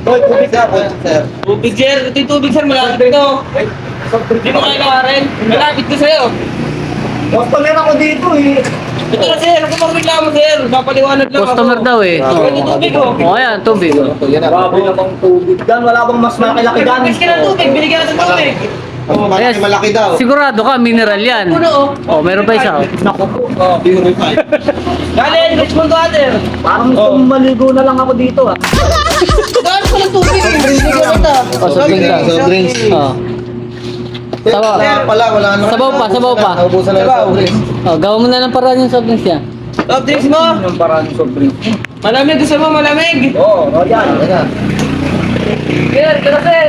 Hoy, tubig ka po, sir. Tubig, sir. Ito yung tubig, sir. Malapit ito. Hindi mo kailangan. Malapit ko sa'yo. Customer ako dito eh. Ito na, sir. Kung magreklamo, sir. Papaliwanag lang Customer ako. daw eh. Ito tubig, oh. O ayan, tubig. Yan na. Grabe namang tubig gan. Wala bang mas malaki gan? Bigyan ka ng tubig. Binigyan ka ng tubig. Ayan, malaki daw. sigurado ka, mineral yan. Puno, oh. O, meron pa isa. Naku po. Galing, Richmond Water. Parang gusto mong maligo na lang ako dito ah. Galing ko ng tubig. Binigyan kita. O, soft drink daw. Soft drinks. O. Sabaw. Wala na. Sabaw pa, sabaw pa. Naubusan na yung soft drinks. O, gawin mo na ng paraan yung soft drinks niya. Soft drinks mo. Yung parang soft drinks. Malamig. Gusto mo malamig. Oo, Royal. Yan. Sir, kaya sir.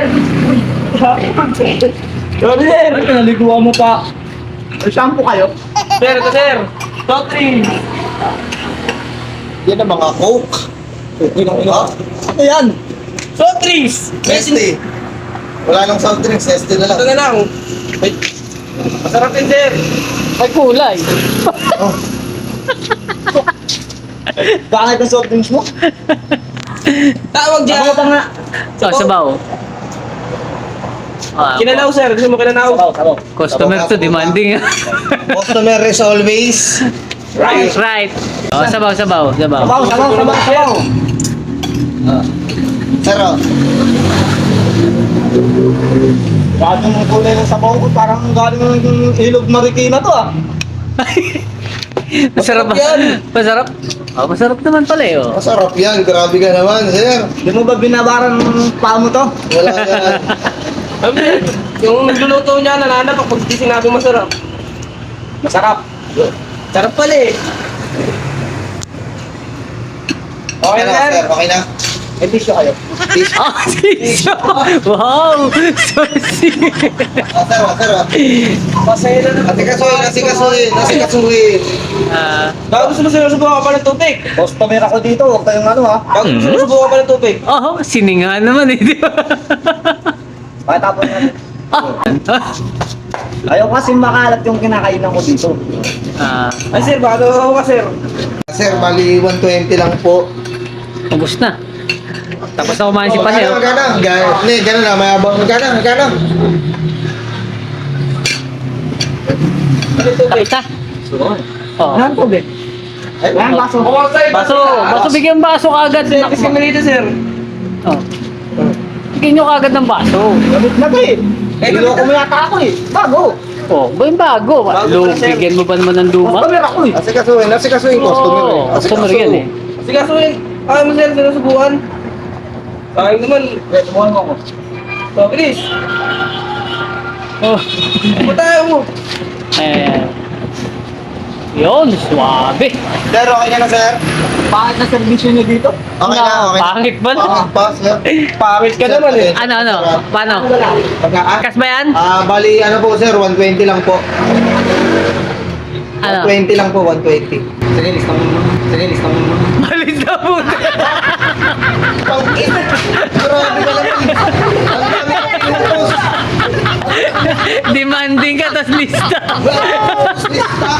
Sorry, sir. Ay, pinaliguan mo pa. May shampoo kayo? Sir, ito sir. Soft drinks. Yan ang mga Coke. Okay lang ina. Ano yan? Soft drinks. Nesty. Wala nang soft drinks, Nesty na lang. Ito na lang. Wait. Masarap din, sir. May kulay. Bakit ang soft drinks mo? Tawag dyan. Ako pa nga. O, sabaw. Ah, Kinalaw, sir. Gusto mo kinalaw? Sabaw. customer to, demanding. Customer is always Right. Right. O, sabaw. Sabaw. Sir, oh. Galing ng kulay ng sabaw ko, parang galing ng ilog Marikina to ah. Masarap ba? Masarap? O, masarap naman pala eh. O. Masarap yan, grabe ka naman, sir. Di mo ba binabaran ng paa mo to? Wala yan. Sabi, yung nagluluto niya, nananap pag di sinabi masarap. Masarap. Sarap pala eh. Okay na, sir, okay na. May tissue kayo. Tissue. Ah, tissue! Wow! So sweet! Sir, Pasaya na naman. Asikasuhin. Bago gusto mo sinusubukan ka pa ng tubig. Customer ako dito, huwag kayong ano ha. Bago gusto mo sinusubukan ka pa ng tubig. Oh, siningahan naman eh, di ba? Bakit tapos natin? Ah. Ayaw kasi makalat yung kinakainan ko dito. Ah, Ay sir, baka daw ka sir. Sir, bali 120 lang po. ubos na. Tapos na kumain si Pasay. Oh. Gano'n na, mayabang. Magkano? Ano tubig? Isa. Oh. Ano tubig? Ay, yan, baso. Baso, bigyan baso kagad. Service kami dito sir. Oh. Bigyan nyo kagad ng baso. Gamit na to eh. Niloko mo yata ako eh. Bago. Oh, ba yung bago? Bago na, sir. Bigyan mo ba naman ng luma? Customer ako eh. Asikasuhin customer eh. Oo, customer yan eh. Sige kasuhin. Kaya mo sir, sinusubukan. Sayang naman. Subuhan mo ako. So, bilis. Oh. Patayo mo. Eh. Yun, suwabe. Sir, okay ka na sir? Bakit na servisyo nyo dito? Okay na. Pangit ba na? Pangit pa, sir. Pangit ka naman eh. Ano? Paano? Kas ba yan? Bali, ano po sir, 120 lang po. Ano? 120 lang po, 120. Sige, lista mo muna. Malis na po. Grabe ka naman. Ang dami ko pinupost. Demanding ka, tas lista. Lista.